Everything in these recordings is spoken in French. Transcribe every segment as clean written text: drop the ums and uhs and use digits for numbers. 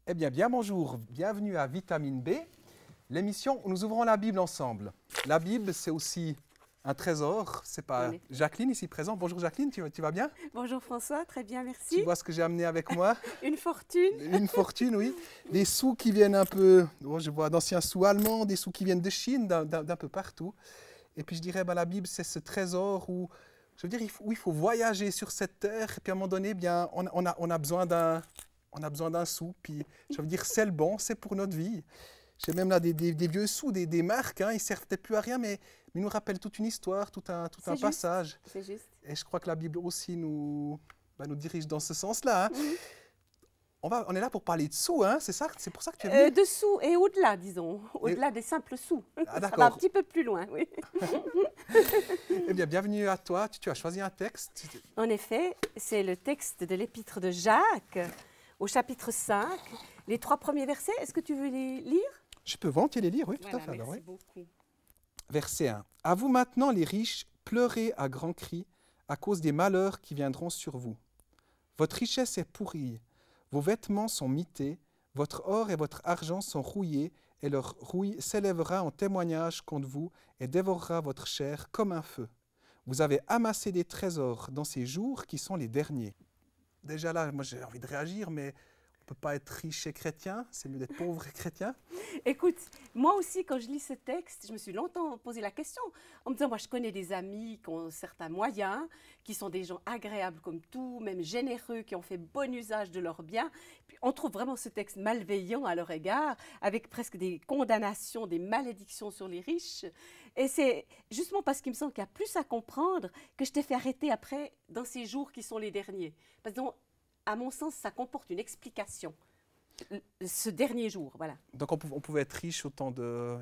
Eh bien, bonjour, bienvenue à Vitamine B, l'émission où nous ouvrons la Bible ensemble. La Bible, c'est aussi un trésor. C'est pas Jacqueline ici présente. Bonjour Jacqueline, tu vas bien? Bonjour François, très bien, merci. Tu vois ce que j'ai amené avec moi? Une fortune. Une fortune, oui. Des sous qui viennent un peu, je vois d'anciens sous allemands, des sous qui viennent de Chine, d'un peu partout. Et puis je dirais, la Bible, c'est ce trésor où, je veux dire, où il faut voyager sur cette terre. Et puis à un moment donné, bien, on a besoin d'un sou, puis je veux dire, c'est le bon, c'est pour notre vie. J'ai même là des vieux sous, des marques, hein, ils ne servent peut-être plus à rien, mais ils nous rappellent toute une histoire, tout un passage. C'est juste. Et je crois que la Bible aussi nous dirige dans ce sens-là. Hein. On est là pour parler de sous, hein, c'est ça? C'est pour ça que tu es venu? De sous et au-delà, disons, au-delà des simples sous. Ah, ça va un petit peu plus loin, oui. Eh bien, bienvenue à toi. Tu as choisi un texte. En effet, c'est le texte de l'épître de Jacques, au chapitre 5, les 3 premiers versets. Est-ce que tu veux les lire? Je peux volontiers les lire, oui, tout voilà, à fait. Merci alors, oui. beaucoup. Verset 1. À vous maintenant, les riches, pleurez à grands cris à cause des malheurs qui viendront sur vous. Votre richesse est pourrie, vos vêtements sont mités, votre or et votre argent sont rouillés, et leur rouille s'élèvera en témoignage contre vous et dévorera votre chair comme un feu. Vous avez amassé des trésors dans ces jours qui sont les derniers. Déjà là, moi j'ai envie de réagir, mais on ne peut pas être riche et chrétien, c'est mieux d'être pauvre et chrétien. Écoute, moi aussi, quand je lis ce texte, je me suis longtemps posé la question en me disant, moi, je connais des amis qui ont certains moyens, qui sont des gens agréables comme tout, même généreux, qui ont fait bon usage de leurs biens. Puis on trouve vraiment ce texte malveillant à leur égard, avec presque des condamnations, des malédictions sur les riches. Et c'est justement parce qu'il me semble qu'il y a plus à comprendre que je t'ai fait arrêter après dans ces jours qui sont les derniers. Parce que, à mon sens, ça comporte une explication. Ce dernier jour, voilà. Donc on pouvait être riche autant de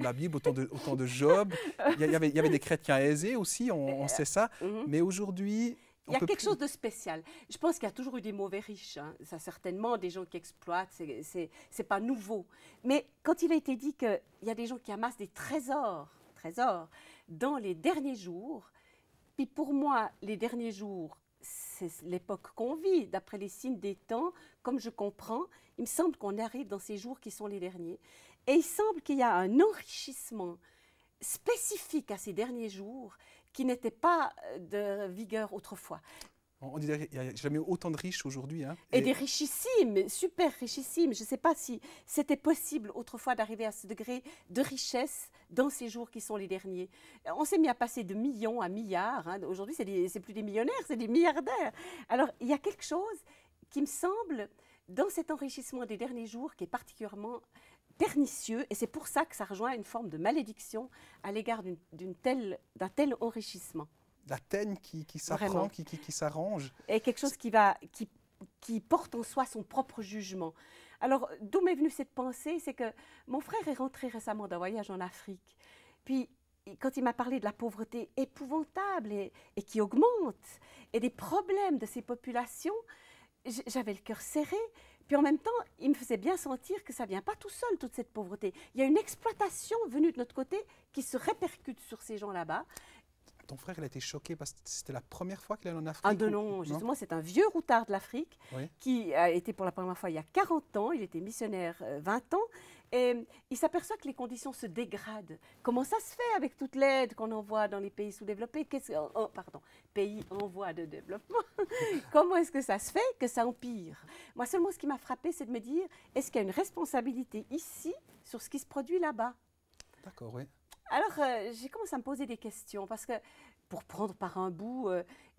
la Bible, autant de Job. Il y avait des chrétiens aisés aussi, on sait ça. Mais aujourd'hui, il y a quelque chose de spécial. Je pense qu'il y a toujours eu des mauvais riches. Hein. Ça, certainement, des gens qui exploitent, c'est pas nouveau. Mais quand il a été dit qu'il y a des gens qui amassent des trésors dans les derniers jours, puis pour moi, les derniers jours, c'est l'époque qu'on vit, d'après les signes des temps, comme je comprends, il me semble qu'on arrive dans ces jours qui sont les derniers. Et il semble qu'il y a un enrichissement spécifique à ces derniers jours qui n'était pas de vigueur autrefois. On dirait qu'il n'y a jamais eu autant de riches aujourd'hui. Hein. Et des richissimes, super richissimes. Je ne sais pas si c'était possible autrefois d'arriver à ce degré de richesse dans ces jours qui sont les derniers. On s'est mis à passer de millions à milliards. Hein. Aujourd'hui, c'est plus des millionnaires, c'est des milliardaires. Alors, il y a quelque chose qui me semble, dans cet enrichissement des derniers jours, qui est particulièrement pernicieux. Et c'est pour ça que ça rejoint une forme de malédiction à l'égard d'un tel enrichissement. La teigne qui s'apprend, qui s'arrange. Et quelque chose qui porte en soi son propre jugement. Alors, d'où m'est venue cette pensée? C'est que mon frère est rentré récemment d'un voyage en Afrique. Puis, quand il m'a parlé de la pauvreté épouvantable et qui augmente, et des problèmes de ces populations, j'avais le cœur serré. Puis en même temps, il me faisait bien sentir que ça ne vient pas tout seul, toute cette pauvreté. Il y a une exploitation venue de notre côté qui se répercute sur ces gens là-bas. Ton frère, il a été choqué parce que c'était la première fois qu'il allait en Afrique? Ah non, justement, c'est un vieux routard de l'Afrique qui a été pour la première fois il y a 40 ans. Il était missionnaire 20 ans. Et il s'aperçoit que les conditions se dégradent. Comment ça se fait avec toute l'aide qu'on envoie dans les pays sous-développés? Pays en voie de développement. Comment est-ce que ça se fait que ça empire? Moi, seulement ce qui m'a frappée, c'est de me dire, est-ce qu'il y a une responsabilité ici sur ce qui se produit là-bas? D'accord, oui. Alors, j'ai commencé à me poser des questions parce que, pour prendre par un bout,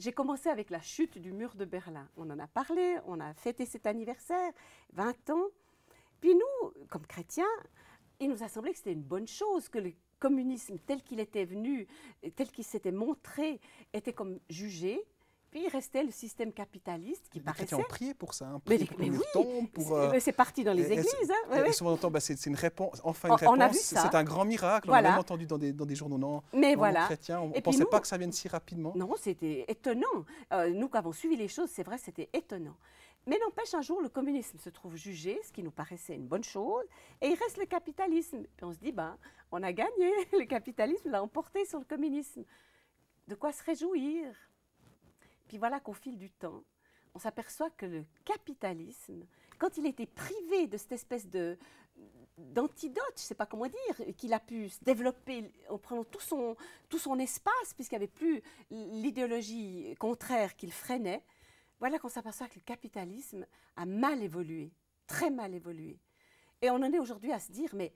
j'ai commencé avec la chute du mur de Berlin. On en a parlé, on a fêté cet anniversaire, 20 ans. Puis nous, comme chrétiens, il nous a semblé que c'était une bonne chose, que le communisme tel qu'il était venu, tel qu'il s'était montré, était comme jugé. Puis il restait le système capitaliste qui paraissait... Les chrétiens ont prié pour ça, hein, mais oui, c'est parti dans les églises. Et souvent on entend, c'est une réponse, enfin une réponse, on a vu ça. C'est un grand miracle. Voilà. On a même entendu dans des journaux chrétiens, on ne pensait pas que ça vienne si rapidement. Non, c'était étonnant. Nous qui avons suivi les choses, c'est vrai, c'était étonnant. Mais n'empêche, un jour, le communisme se trouve jugé, ce qui nous paraissait une bonne chose, et il reste le capitalisme. Puis on se dit, on a gagné, le capitalisme l'a emporté sur le communisme. De quoi se réjouir? Puis voilà qu'au fil du temps, on s'aperçoit que le capitalisme, quand il était privé de cette espèce d'antidote, je ne sais pas comment dire, qu'il a pu se développer en prenant tout son espace, puisqu'il n'y avait plus l'idéologie contraire qu'il freinait, voilà qu'on s'aperçoit que le capitalisme a mal évolué, très mal évolué. Et on en est aujourd'hui à se dire, mais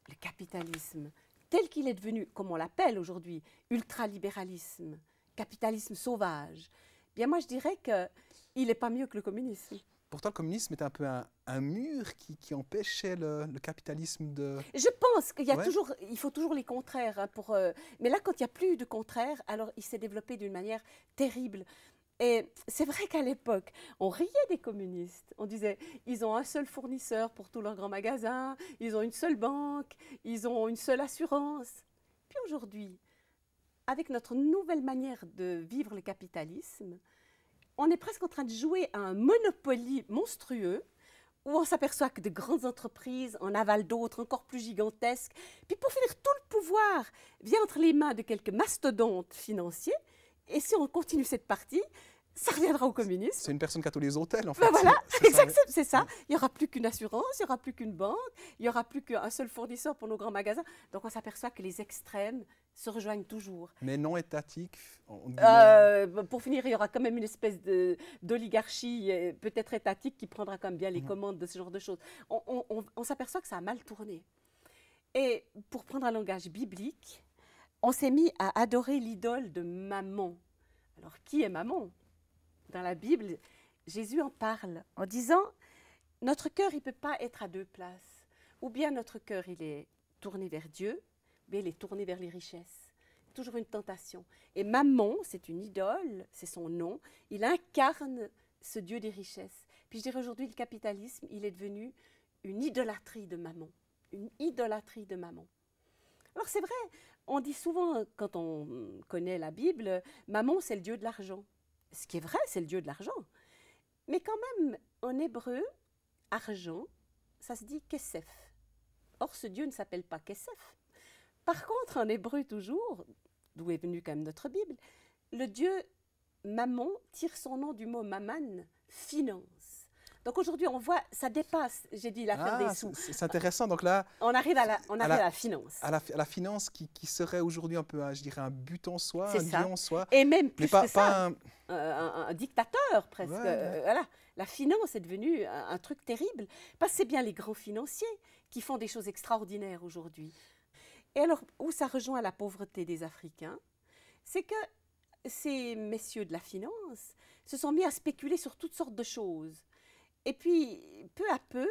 le capitalisme, tel qu'il est devenu, comme on l'appelle aujourd'hui, ultralibéralisme, capitalisme sauvage, bien moi je dirais qu'il n'est pas mieux que le communisme. Pourtant, le communisme est un peu un mur qui empêchait le capitalisme de... Je pense qu'il y a toujours, il faut toujours les contraires. Hein, mais là, quand il n'y a plus de contraires, alors il s'est développé d'une manière terrible. Et c'est vrai qu'à l'époque, on riait des communistes. On disait, ils ont un seul fournisseur pour tous leurs grands magasins, ils ont une seule banque, ils ont une seule assurance. Puis aujourd'hui, avec notre nouvelle manière de vivre le capitalisme, on est presque en train de jouer à un Monopoly monstrueux où on s'aperçoit que de grandes entreprises en avalent d'autres encore plus gigantesques. Puis pour finir, tout le pouvoir vient entre les mains de quelques mastodontes financiers. Et si on continue cette partie, ça reviendra au communisme. C'est une personne qui a tous les hôtels, en fait. Ben voilà, c'est ça. Il n'y aura plus qu'une assurance, il n'y aura plus qu'une banque, il n'y aura plus qu'un seul fournisseur pour nos grands magasins. Donc on s'aperçoit que les extrêmes se rejoignent toujours. Mais non étatique. Pour finir, il y aura quand même une espèce d'oligarchie, peut-être étatique, qui prendra quand même bien les commandes de ce genre de choses. On s'aperçoit que ça a mal tourné. Et pour prendre un langage biblique, on s'est mis à adorer l'idole de Mammon. Alors, qui est Mammon? Dans la Bible, Jésus en parle en disant « Notre cœur, il ne peut pas être à deux places. Ou bien notre cœur, il est tourné vers Dieu, ou bien il est tourné vers les richesses. » Toujours une tentation. Et Mammon, c'est une idole, c'est son nom. Il incarne ce Dieu des richesses. Puis je dirais aujourd'hui, le capitalisme, il est devenu une idolâtrie de Mammon. Une idolâtrie de Mammon. Alors c'est vrai, on dit souvent, quand on connaît la Bible, Mammon, c'est le dieu de l'argent. Ce qui est vrai, c'est le dieu de l'argent. Mais quand même, en hébreu, argent, ça se dit kesef. Or, ce dieu ne s'appelle pas kesef. Par contre, en hébreu toujours, d'où est venue quand même notre Bible, le dieu Mammon tire son nom du mot maman, finance. Donc aujourd'hui, on voit, ça dépasse, j'ai dit, l'affaire des sous. C'est intéressant. Donc là, on arrive à la finance. À la finance qui serait aujourd'hui un peu, je dirais, un but en soi, un bien en soi. Et même plus que ça, un dictateur presque. Ouais. Voilà. La finance est devenue un truc terrible. Parce que c'est bien les grands financiers qui font des choses extraordinaires aujourd'hui. Et alors, où ça rejoint la pauvreté des Africains, c'est que ces messieurs de la finance se sont mis à spéculer sur toutes sortes de choses. Et puis, peu à peu,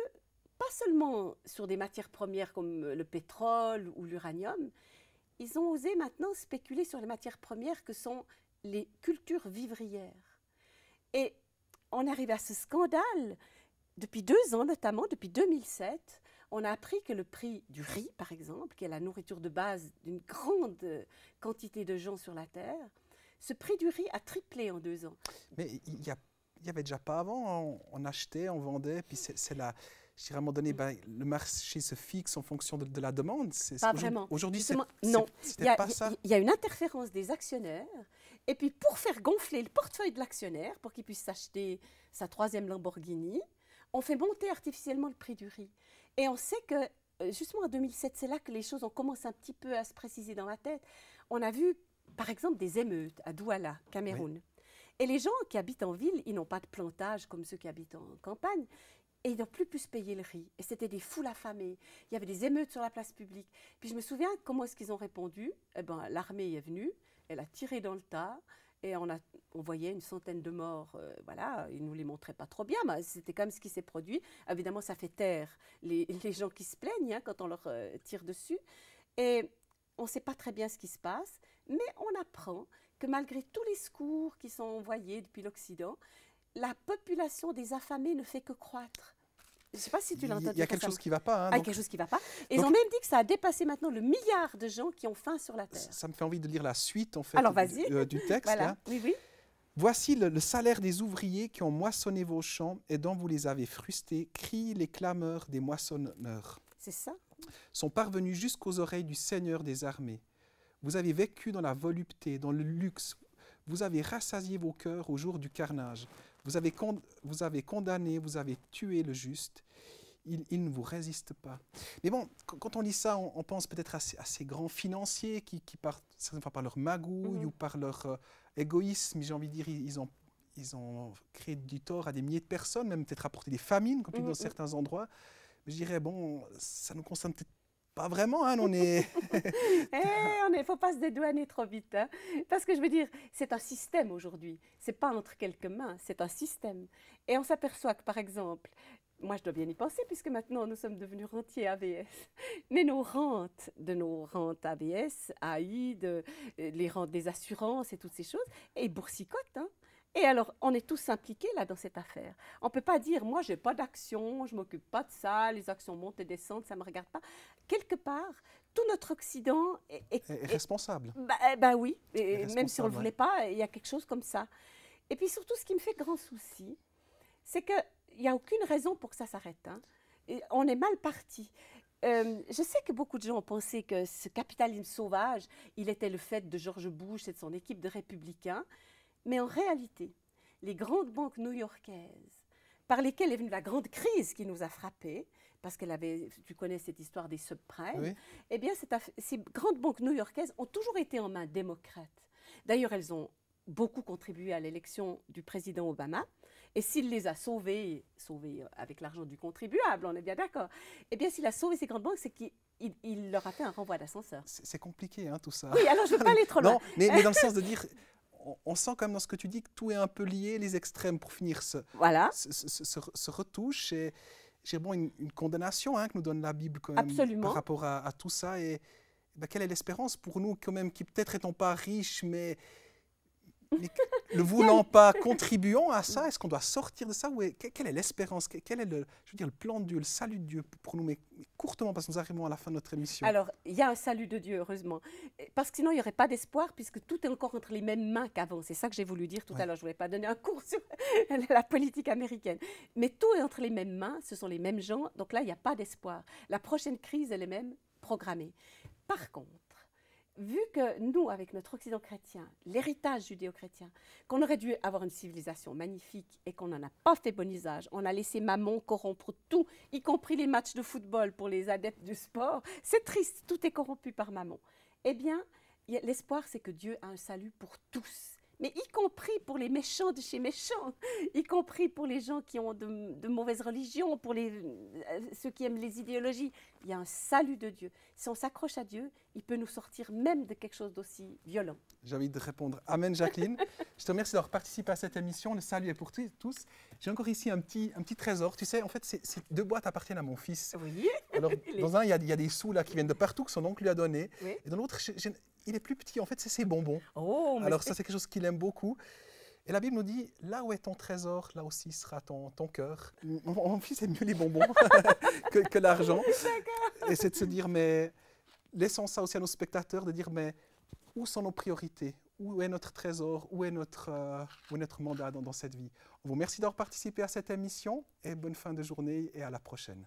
pas seulement sur des matières premières comme le pétrole ou l'uranium, ils ont osé maintenant spéculer sur les matières premières que sont les cultures vivrières. Et on arrive à ce scandale. Depuis 2 ans notamment, depuis 2007, on a appris que le prix du riz, par exemple, qui est la nourriture de base d'une grande quantité de gens sur la Terre, ce prix du riz a triplé en 2 ans. Mais il y avait déjà pas avant, on achetait, on vendait, puis c'est là, je dirais à un moment donné, le marché se fixe en fonction de la demande. Pas vraiment. Aujourd'hui, non. C'était pas ça. Il y a une interférence des actionnaires, et puis pour faire gonfler le portefeuille de l'actionnaire, pour qu'il puisse s'acheter sa 3e Lamborghini, on fait monter artificiellement le prix du riz. Et on sait que, justement en 2007, c'est là que les choses ont commencé un petit peu à se préciser dans la tête. On a vu, par exemple, des émeutes à Douala, Cameroun. Oui. Et les gens qui habitent en ville, ils n'ont pas de plantage comme ceux qui habitent en campagne. Et ils n'ont plus pu se payer le riz. Et c'était des foules affamées. Il y avait des émeutes sur la place publique. Puis je me souviens comment est-ce qu'ils ont répondu. Eh ben, l'armée est venue, elle a tiré dans le tas. Et on voyait une centaine de morts. Voilà, ils ne nous les montraient pas trop bien, mais c'était quand même ce qui s'est produit. Évidemment, ça fait taire les gens qui se plaignent quand on leur tire dessus. Et on ne sait pas très bien ce qui se passe, mais on apprend que malgré tous les secours qui sont envoyés depuis l'Occident, la population des affamés ne fait que croître. Je ne sais pas si tu l'as entendu. Il y a quelque chose qui ne va pas. Il y a quelque chose qui ne va pas. Et ils ont même dit que ça a dépassé maintenant le milliard de gens qui ont faim sur la Terre. Ça me fait envie de lire la suite en fait, alors, du texte. Voilà. Là. Oui. Voici le salaire des ouvriers qui ont moissonné vos champs et dont vous les avez frustés, crient les clameurs des moissonneurs. C'est ça. Sont parvenus jusqu'aux oreilles du Seigneur des armées. Vous avez vécu dans la volupté, dans le luxe. Vous avez rassasié vos cœurs au jour du carnage. Vous avez condamné, vous avez tué le juste. Il ne vous résiste pas. Mais bon, quand on lit ça, on pense peut-être à ces grands financiers qui partent certaines fois par leur magouille ou par leur égoïsme. J'ai envie de dire, ils ont créé du tort à des milliers de personnes, même peut-être apporté des famines, comme tu dis dans certains endroits. Mais je dirais, bon, ça nous concerne peut-être pas vraiment, hein, on est... Il ne faut pas se dédouaner trop vite. Hein, parce que je veux dire, c'est un système aujourd'hui. Ce n'est pas entre quelques mains, c'est un système. Et on s'aperçoit que, par exemple, moi je dois bien y penser, puisque maintenant nous sommes devenus rentiers AVS. Mais nos rentes AVS, AI, les rentes des assurances et toutes ces choses, et boursicotent. Hein. Et alors, on est tous impliqués là dans cette affaire. On ne peut pas dire, moi, je n'ai pas d'action, je ne m'occupe pas de ça, les actions montent et descendent, ça ne me regarde pas. Quelque part, tout notre Occident est responsable. Oui, et même si on ne le voulait pas, il y a quelque chose comme ça. Et puis surtout, ce qui me fait grand souci, c'est qu'il n'y a aucune raison pour que ça s'arrête. Hein. On est mal parti. Je sais que beaucoup de gens ont pensé que ce capitalisme sauvage, il était le fait de George Bush et de son équipe de républicains. Mais en réalité, les grandes banques new-yorkaises, par lesquelles est venue la grande crise qui nous a frappés, parce tu connais cette histoire des subprimes, oui. Eh bien, ces grandes banques new-yorkaises ont toujours été en main démocrate. D'ailleurs, elles ont beaucoup contribué à l'élection du président Obama. Et s'il les a sauvées avec l'argent du contribuable, on est bien d'accord, eh bien, s'il a sauvé ces grandes banques, c'est qu'il leur a fait un renvoi d'ascenseur. C'est compliqué, hein, tout ça. Oui, alors je ne veux pas aller trop loin. Non, mais dans le sens de dire... On sent quand même dans ce que tu dis que tout est un peu lié, les extrêmes pour finir se retouchent. Et j'ai bon, une condamnation que nous donne la Bible quand même. Absolument. Par rapport à tout ça. Et quelle est l'espérance pour nous quand même qui peut-être étant pas riches, mais ne voulant pas, contribuons à ça. Est-ce qu'on doit sortir de ça? Quelle est l'espérance? Quel est le plan de Dieu, le salut de Dieu pour nous? Mais courtement, parce que nous arrivons à la fin de notre émission. Alors, il y a un salut de Dieu, heureusement. Parce que sinon, il n'y aurait pas d'espoir, puisque tout est encore entre les mêmes mains qu'avant. C'est ça que j'ai voulu dire tout à l'heure. Je ne voulais pas donner un cours sur la politique américaine. Mais tout est entre les mêmes mains, ce sont les mêmes gens. Donc là, il n'y a pas d'espoir. La prochaine crise, elle est même programmée. Par contre, vu que nous, avec notre Occident chrétien, l'héritage judéo-chrétien, qu'on aurait dû avoir une civilisation magnifique et qu'on n'en a pas fait bon usage, on a laissé Mammon corrompre tout, y compris les matchs de football pour les adeptes du sport, c'est triste, tout est corrompu par Mammon. Eh bien, l'espoir, c'est que Dieu a un salut pour tous, mais y compris pour les méchants de chez méchants, y compris pour les gens qui ont de mauvaises religions, pour ceux qui aiment les idéologies. Il y a un salut de Dieu. Si on s'accroche à Dieu, il peut nous sortir même de quelque chose d'aussi violent. J'ai envie de répondre Amen, Jacqueline. Je te remercie d'avoir participé à cette émission. Le salut est pour tous. J'ai encore ici un petit trésor. Tu sais, en fait, ces 2 boîtes appartiennent à mon fils. Oui. Alors, dans un, il y a des sous là qui viennent de partout, que son oncle lui a donné. Oui. Et dans l'autre, il est plus petit. En fait, c'est ses bonbons. Oh, alors ça, c'est quelque chose qu'il aime beaucoup. Et la Bible nous dit, là où est ton trésor, là aussi sera ton cœur. Mon fils aime mieux les bonbons que l'argent. Et c'est de se dire, mais laissons ça aussi à nos spectateurs, de dire, mais où sont nos priorités? Où est notre trésor? Où est notre mandat dans cette vie? On vous remercie d'avoir participé à cette émission et bonne fin de journée et à la prochaine.